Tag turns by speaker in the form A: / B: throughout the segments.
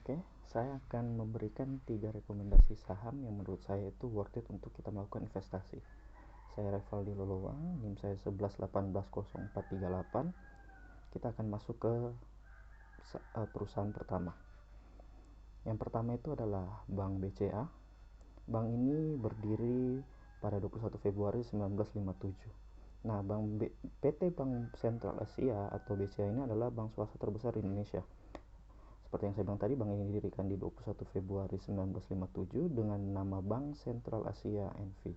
A: Oke, saya akan memberikan 3 rekomendasi saham yang menurut saya itu worth it untuk kita melakukan investasi. Saya Revaldi Lolowa, NIM saya 11180438. Kita akan masuk ke perusahaan pertama. Yang pertama itu adalah Bank BCA. Bank ini berdiri pada 21 Februari 1957. Nah, PT Bank Sentral Asia atau BCA ini adalah bank swasta terbesar di Indonesia. Seperti yang saya bilang tadi, bank ini didirikan di 21 Februari 1957 dengan nama Bank Sentral Asia NV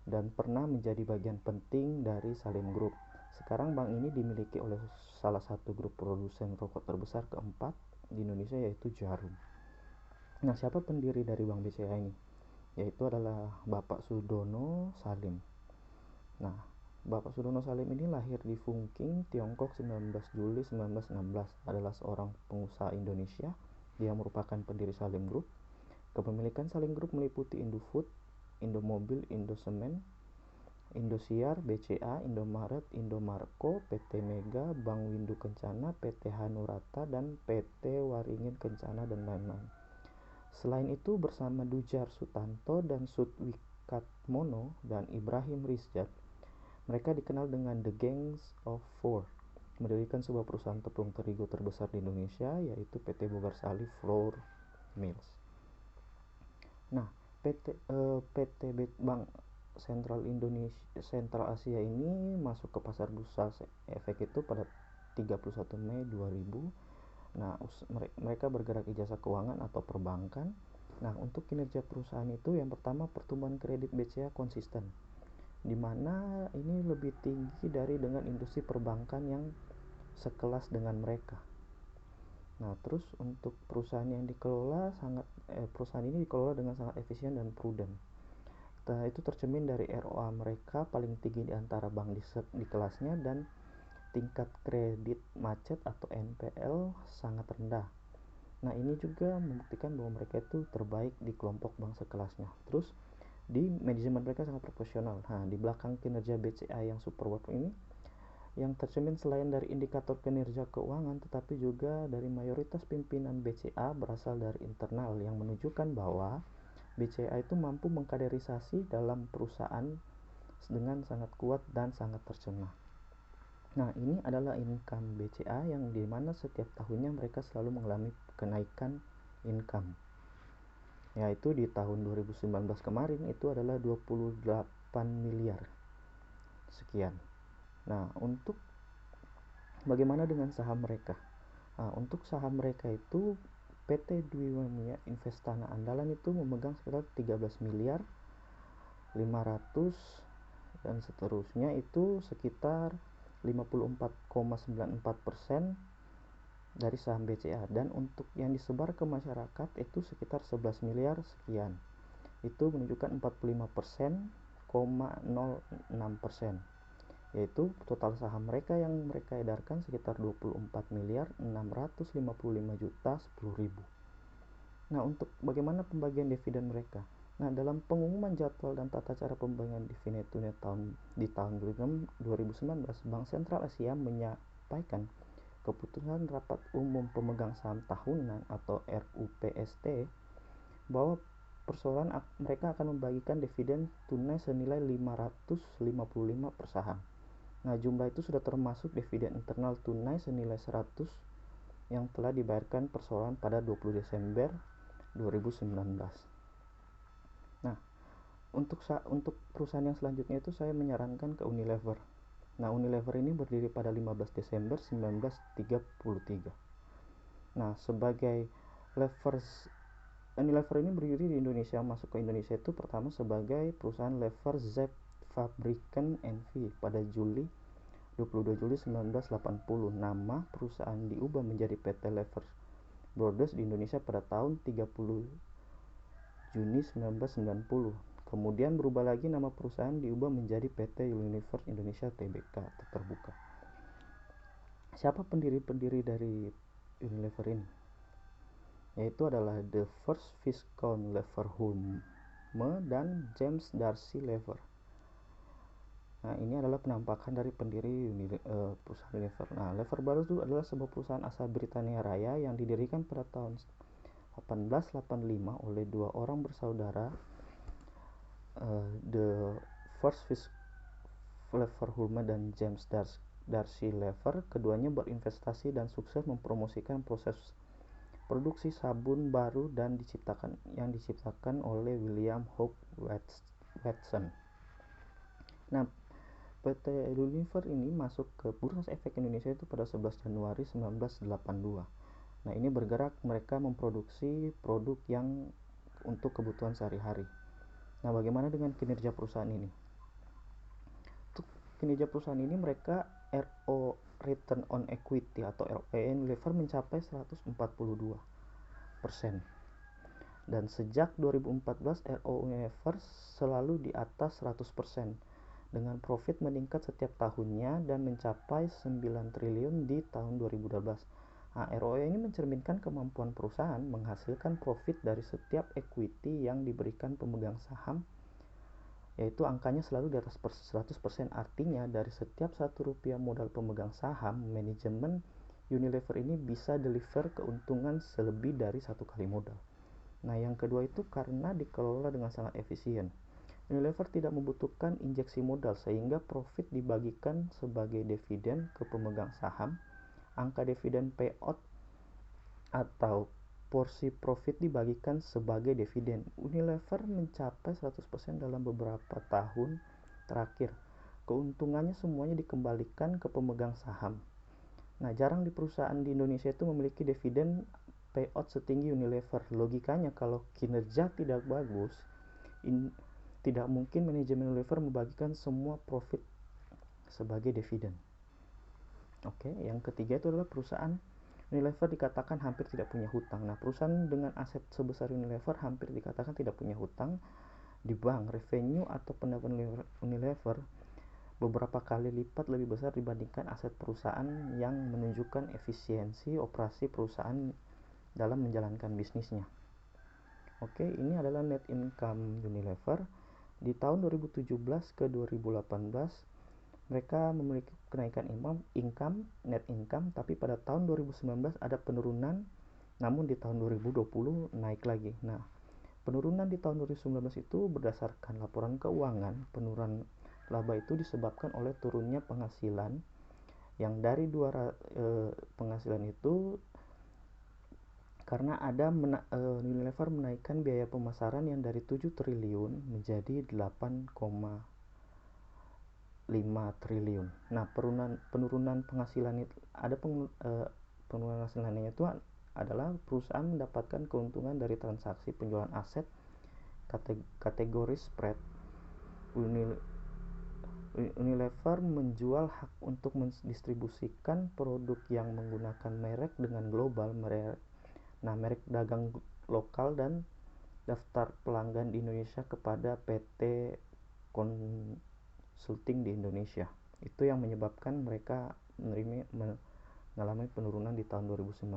A: dan pernah menjadi bagian penting dari Salim Group. Sekarang bank ini dimiliki oleh salah satu grup produsen rokok terbesar keempat di Indonesia, yaitu Jarum. Nah, siapa pendiri dari Bank BCA ini? Yaitu adalah Bapak Sudono Salim. Nah, Bapak Sudono Salim ini lahir di Fungking, Tiongkok 19 Juli 1916. Adalah seorang pengusaha Indonesia. Dia merupakan pendiri Salim Group. Kepemilikan Salim Group meliputi Indofood, Indomobil, Indosemen, Indosiar, BCA, Indomaret, Indomarko, PT Mega, Bank Windu Kencana, PT Hanurata, dan PT Waringin Kencana, dan lain-lain. Selain itu, bersama Dujar Sutanto dan Sudwikatmono dan Ibrahim Rizjat, mereka dikenal dengan The Gangs of Four, mendirikan sebuah perusahaan tepung terigu terbesar di Indonesia, yaitu PT Bogarsari Flour Mills. Nah, PT Bank Sentral Asia ini masuk ke pasar bursa efek itu pada 31 Mei 2000. Nah, mereka bergerak di jasa keuangan atau perbankan. Nah, untuk kinerja perusahaan itu, yang pertama, pertumbuhan kredit BCA konsisten, di mana ini lebih tinggi dari dengan industri perbankan yang sekelas dengan mereka. Nah, terus untuk perusahaan yang dikelola perusahaan ini dikelola dengan sangat efisien dan prudent. Nah, itu tercermin dari ROA mereka paling tinggi di antara bank di kelasnya, dan tingkat kredit macet atau NPL sangat rendah. Nah, ini juga membuktikan bahwa mereka itu terbaik di kelompok bank sekelasnya. Terus di manajemen mereka sangat profesional. Nah, di belakang kinerja BCA yang super worth ini, yang tercermin selain dari indikator kinerja keuangan, tetapi juga dari mayoritas pimpinan BCA berasal dari internal, yang menunjukkan bahwa BCA itu mampu mengkaderisasi dalam perusahaan dengan sangat kuat dan sangat tercermin. Nah, ini adalah income BCA yang dimana setiap tahunnya mereka selalu mengalami kenaikan income, yaitu di tahun 2019 kemarin itu adalah 28 miliar sekian. Nah, untuk bagaimana dengan saham mereka? Nah, untuk saham mereka itu PT Dwi Wamuya Investana Andalan itu memegang sekitar 13 miliar 500 dan seterusnya, itu sekitar 54,94% dari saham BCA. Dan untuk yang disebar ke masyarakat itu sekitar 11 miliar sekian, itu menunjukkan 45,06%, yaitu total saham mereka yang mereka edarkan sekitar 24 miliar 655 juta 10.000. Nah, untuk bagaimana pembagian dividen mereka? Nah, dalam pengumuman jadwal dan tata cara pembagian dividen di tahun 2019, Bank Sentral Asia menyampaikan keputusan Rapat Umum Pemegang Saham Tahunan atau RUPST bahwa mereka akan membagikan dividen tunai senilai 555 per saham. Nah, jumlah itu sudah termasuk dividen internal tunai senilai 100 yang telah dibayarkan perseroan pada 20 Desember 2019. Nah, untuk perusahaan yang selanjutnya itu saya menyarankan ke Unilever. Nah, Unilever ini berdiri pada 15 Desember 1933. Nah, sebagai Unilever ini berdiri di Indonesia. Masuk ke Indonesia itu pertama sebagai perusahaan Lever Z Fabriken NV pada 22 Juli 1980. Nama perusahaan diubah menjadi PT Lever Brothers di Indonesia pada tahun 30 Juni 1990. Kemudian berubah lagi, nama perusahaan diubah menjadi PT Unilever Indonesia Tbk terbuka. Siapa pendiri dari Unilever ini? Yaitu adalah The First Viscount Leverhulme dan James Darcy Lever. Nah, ini adalah penampakan dari pendiri perusahaan Unilever. Nah, Lever Brothers itu adalah sebuah perusahaan asal Britania Raya yang didirikan pada tahun 1885 oleh dua orang bersaudara, The First Lever Hulme dan James Darcy Lever. Keduanya berinvestasi dan sukses mempromosikan proses produksi sabun baru yang diciptakan oleh William Hope Watson. Nah, PT Unilever ini masuk ke Bursa Efek Indonesia itu pada 11 Januari 1982. Nah, ini bergerak mereka memproduksi produk yang untuk kebutuhan sehari-hari. Nah, bagaimana dengan kinerja perusahaan ini? Untuk kinerja perusahaan ini mereka RO Return on Equity atau ROE Unilever mencapai 142%. Dan sejak 2014 RO Unilever selalu di atas 100% dengan profit meningkat setiap tahunnya dan mencapai 9 triliun di tahun 2012. Nah, ROE ini mencerminkan kemampuan perusahaan menghasilkan profit dari setiap equity yang diberikan pemegang saham, yaitu angkanya selalu di atas 100%. Artinya dari setiap 1 rupiah modal pemegang saham, manajemen Unilever ini bisa deliver keuntungan selebih dari 1 kali modal. Nah, yang kedua itu karena dikelola dengan sangat efisien. Unilever tidak membutuhkan injeksi modal sehingga profit dibagikan sebagai dividen ke pemegang saham. Angka dividen payout atau porsi profit dibagikan sebagai dividen. Unilever mencapai 100% dalam beberapa tahun terakhir. Keuntungannya semuanya dikembalikan ke pemegang saham. Nah, jarang di perusahaan di Indonesia itu memiliki dividen payout setinggi Unilever. Logikanya kalau kinerja tidak bagus, tidak mungkin manajemen Unilever membagikan semua profit sebagai dividen. Oke, yang ketiga itu adalah perusahaan Unilever dikatakan hampir tidak punya hutang. Nah, perusahaan dengan aset sebesar Unilever hampir dikatakan tidak punya hutang di bank. Revenue atau pendapatan Unilever beberapa kali lipat lebih besar dibandingkan aset perusahaan, yang menunjukkan efisiensi operasi perusahaan dalam menjalankan bisnisnya. Oke, ini adalah net income Unilever. Di tahun 2017 ke 2018 mereka memiliki kenaikan net income, tapi pada tahun 2019 ada penurunan, namun di tahun 2020 naik lagi. Nah, penurunan di tahun 2019 itu berdasarkan laporan keuangan. Penurunan laba itu disebabkan oleh turunnya penghasilan, yang dari penghasilan itu karena ada Unilever menaikkan biaya pemasaran yang dari 7 triliun menjadi 8,5 triliun. Nah, penurunan penghasilan itu penurunan penghasilannya itu adalah perusahaan mendapatkan keuntungan dari transaksi penjualan aset kategori spread. Unilever menjual hak untuk mendistribusikan produk yang menggunakan merek dengan global, merek dagang lokal dan daftar pelanggan di Indonesia kepada PT Consulting di Indonesia. Itu yang menyebabkan mereka mengalami penurunan di tahun 2019.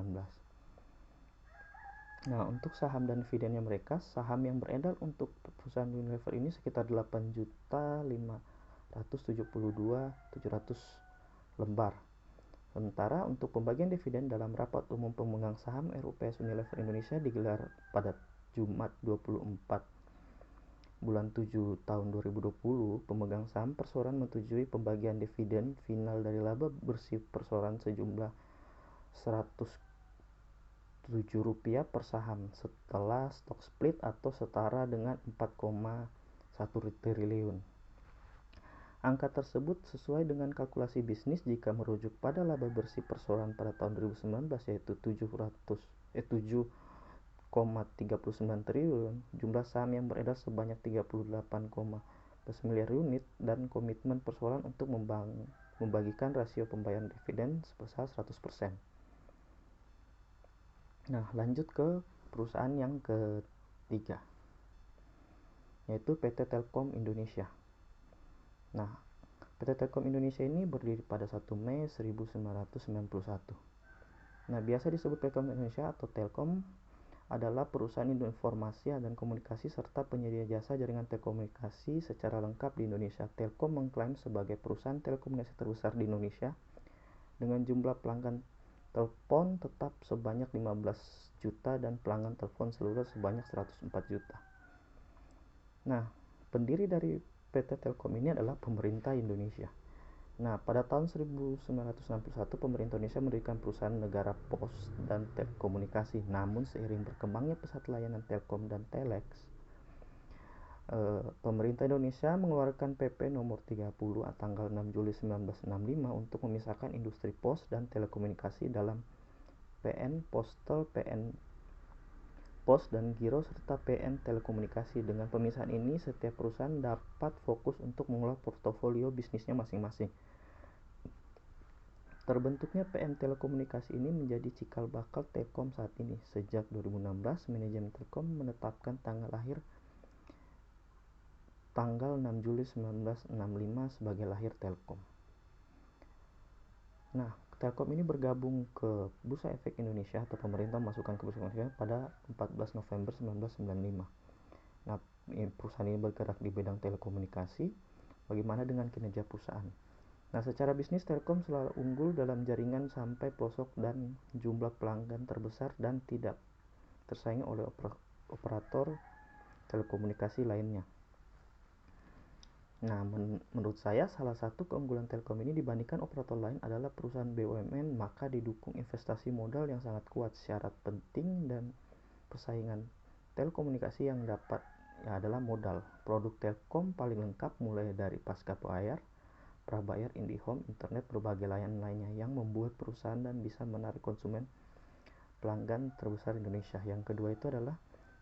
A: Nah, untuk saham dan dividennya mereka, saham yang beredar untuk perusahaan Unilever ini sekitar 8.572.700 lembar. Sementara untuk pembagian dividen dalam rapat umum pemegang saham RUPS Unilever Indonesia digelar pada Jumat 24 bulan 7 tahun 2020, pemegang saham perseroan menyetujui pembagian dividen final dari laba bersih perseroan sejumlah Rp107 per saham setelah stock split atau setara dengan 4,1 triliun. Angka tersebut sesuai dengan kalkulasi bisnis jika merujuk pada laba bersih perseroan pada tahun 2019, yaitu 7,39 triliun. Jumlah saham yang beredar sebanyak 38,11 miliar unit dan komitmen perseroan untuk membagikan rasio pembayaran dividen sebesar 100%. Nah, lanjut ke perusahaan yang ketiga, yaitu PT Telkom Indonesia. Nah, PT Telkom Indonesia ini berdiri pada 1 Mei 1991. Nah, biasa disebut Telkom Indonesia atau Telkom adalah perusahaan informasi dan komunikasi serta penyedia jasa jaringan telekomunikasi secara lengkap di Indonesia. Telkom mengklaim sebagai perusahaan telekomunikasi terbesar di Indonesia dengan jumlah pelanggan telepon tetap sebanyak 15 juta dan pelanggan telepon seluler sebanyak 104 juta. Nah, pendiri dari PT Telkom ini adalah pemerintah Indonesia. Nah, pada tahun 1961 pemerintah Indonesia mendirikan perusahaan negara pos dan telekomunikasi. Namun seiring berkembangnya pesat layanan Telkom dan Telex, pemerintah Indonesia mengeluarkan PP nomor 30 tanggal 6 Juli 1965 untuk memisahkan industri pos dan telekomunikasi dalam PN Postal, PN Pos dan Giro serta PN Telekomunikasi. Dengan pemisahan ini, setiap perusahaan dapat fokus untuk mengelola portofolio bisnisnya masing-masing. Terbentuknya PN Telekomunikasi ini menjadi cikal bakal Telkom saat ini. Sejak 2016, manajemen Telkom menetapkan tanggal lahir tanggal 6 Juli 1965 sebagai lahir Telkom. Nah, Telkom ini bergabung ke Bursa Efek Indonesia atau pemerintah masukkan ke Bursa Indonesia pada 14 November 1995. Nah, perusahaan ini bergerak di bidang telekomunikasi. Bagaimana dengan kinerja perusahaan? Nah, secara bisnis Telkom selalu unggul dalam jaringan sampai pelosok dan jumlah pelanggan terbesar dan tidak tersaingi oleh operator telekomunikasi lainnya. Nah, menurut saya salah satu keunggulan Telkom ini dibandingkan operator lain adalah perusahaan BUMN, maka didukung investasi modal yang sangat kuat. Syarat penting dan persaingan telekomunikasi yang dapat adalah modal. Produk Telkom paling lengkap mulai dari pasca bayar, prabayar, IndiHome, internet, berbagai layanan lainnya yang membuat perusahaan dan bisa menarik konsumen pelanggan terbesar Indonesia. Yang kedua itu adalah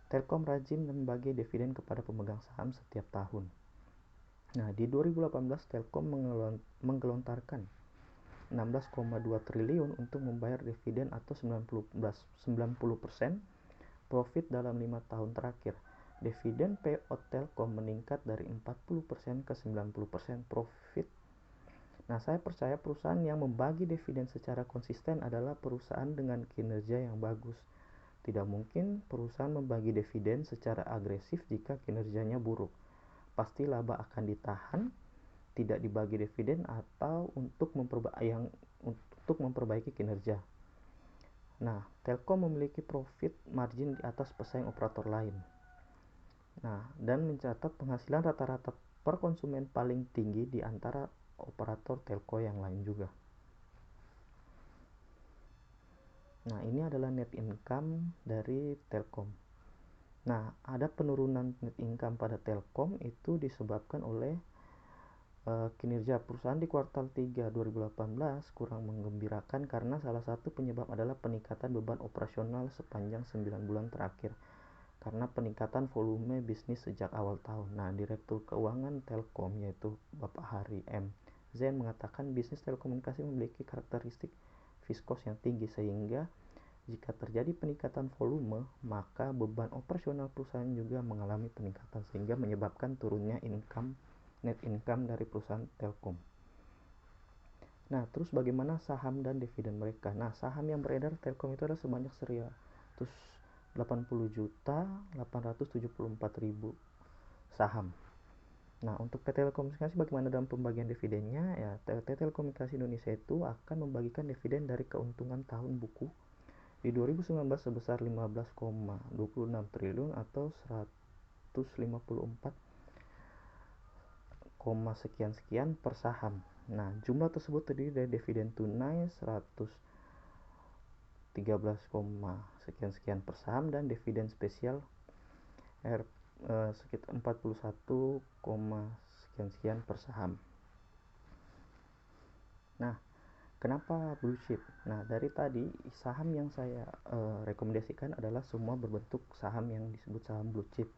A: Telkom rajin membagi dividen kepada pemegang saham setiap tahun. Nah, di 2018 Telkom menggelontarkan 16,2 triliun untuk membayar dividen atau 90% profit dalam 5 tahun terakhir. Dividen payout Telkom meningkat dari 40% ke 90% profit. Nah, saya percaya perusahaan yang membagi dividen secara konsisten adalah perusahaan dengan kinerja yang bagus. Tidak mungkin perusahaan membagi dividen secara agresif jika kinerjanya buruk. Pasti laba akan ditahan, tidak dibagi dividen atau untuk memperbaiki kinerja. Nah, Telkom memiliki profit margin di atas pesaing operator lain. Nah, dan mencatat penghasilan rata-rata per konsumen paling tinggi di antara operator telco yang lain juga. Nah, ini adalah net income dari Telkom. Nah, ada penurunan net income pada Telkom itu disebabkan oleh kinerja perusahaan di kuartal 3 2018 kurang menggembirakan karena salah satu penyebab adalah peningkatan beban operasional sepanjang 9 bulan terakhir karena peningkatan volume bisnis sejak awal tahun. Nah, Direktur Keuangan Telkom yaitu Bapak Hari M. Zain mengatakan bisnis telekomunikasi memiliki karakteristik fiskos yang tinggi sehingga jika terjadi peningkatan volume, maka beban operasional perusahaan juga mengalami peningkatan sehingga menyebabkan turunnya net income dari perusahaan Telkom. Nah, terus bagaimana saham dan dividen mereka? Nah, saham yang beredar Telkom itu adalah sebanyak 180.874.000 saham. Nah, untuk PT Telekomunikasi bagaimana dalam pembagian dividennya? Ya, PT Telekomunikasi Indonesia itu akan membagikan dividen dari keuntungan tahun buku di 2019 sebesar 15,26 triliun atau 154, sekian per saham. Nah, jumlah tersebut terdiri dari dividen tunai 113, sekian per saham dan dividen spesial sekitar 41, sekian per saham. Nah, kenapa blue chip? Nah, dari tadi saham yang saya rekomendasikan adalah semua berbentuk saham yang disebut saham blue chip.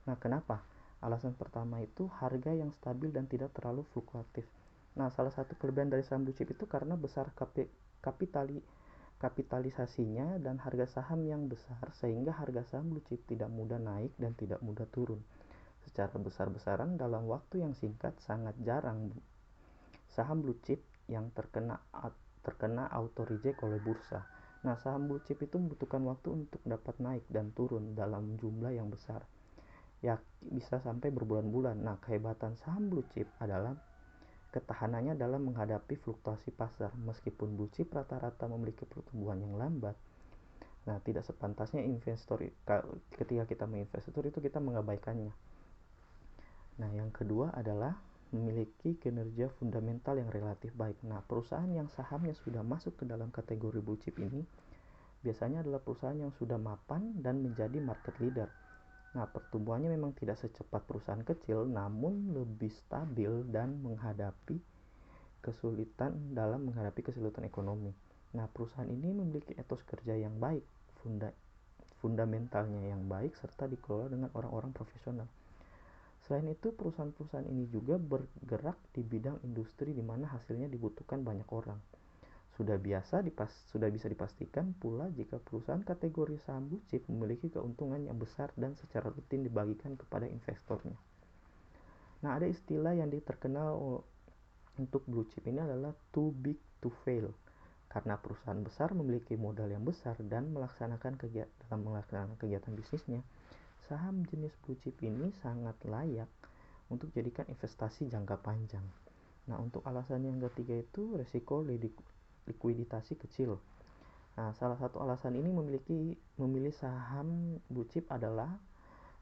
A: Nah, kenapa? Alasan pertama itu harga yang stabil dan tidak terlalu fluktuatif. Nah, salah satu kelebihan dari saham blue chip itu karena besar kapitalisasinya dan harga saham yang besar sehingga harga saham blue chip tidak mudah naik dan tidak mudah turun. Secara besar-besaran dalam waktu yang singkat sangat jarang saham blue chip yang terkena auto reject oleh bursa. Nah, saham blue chip itu membutuhkan waktu untuk dapat naik dan turun dalam jumlah yang besar. Ya, bisa sampai berbulan-bulan. Nah, kehebatan saham blue chip adalah ketahanannya dalam menghadapi fluktuasi pasar. Meskipun blue chip rata-rata memiliki pertumbuhan yang lambat, Nah, tidak sepantasnya ketika kita menginvestor itu kita mengabaikannya. Nah, yang kedua adalah memiliki kinerja fundamental yang relatif baik. Nah, perusahaan yang sahamnya sudah masuk ke dalam kategori blue chip ini biasanya adalah perusahaan yang sudah mapan dan menjadi market leader. Nah, pertumbuhannya memang tidak secepat perusahaan kecil, namun lebih stabil dan menghadapi kesulitan ekonomi. Nah, perusahaan ini memiliki etos kerja yang baik, fundamentalnya yang baik, serta dikelola dengan orang-orang profesional. Selain itu, perusahaan-perusahaan ini juga bergerak di bidang industri di mana hasilnya dibutuhkan banyak orang. Sudah bisa dipastikan pula jika perusahaan kategori saham blue chip memiliki keuntungan yang besar dan secara rutin dibagikan kepada investornya. Nah, ada istilah yang terkenal untuk blue chip ini adalah too big to fail. Karena perusahaan besar memiliki modal yang besar dan melaksanakan kegiatan bisnisnya, saham jenis blue chip ini sangat layak untuk jadikan investasi jangka panjang. Nah, untuk alasan yang ketiga itu resiko likuiditas kecil. Nah, salah satu alasan ini memilih saham blue chip adalah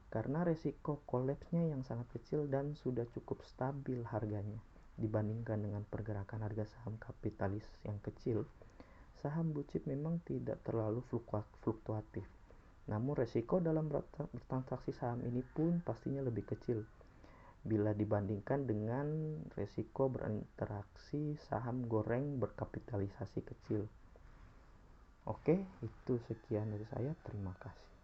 A: karena resiko kolapsnya yang sangat kecil dan sudah cukup stabil harganya. Dibandingkan dengan pergerakan harga saham kapitalis yang kecil, saham blue chip memang tidak terlalu fluktuatif. Namun resiko dalam bertransaksi saham ini pun pastinya lebih kecil bila dibandingkan dengan resiko berinteraksi saham goreng berkapitalisasi kecil. Oke, itu sekian dari saya. Terima kasih.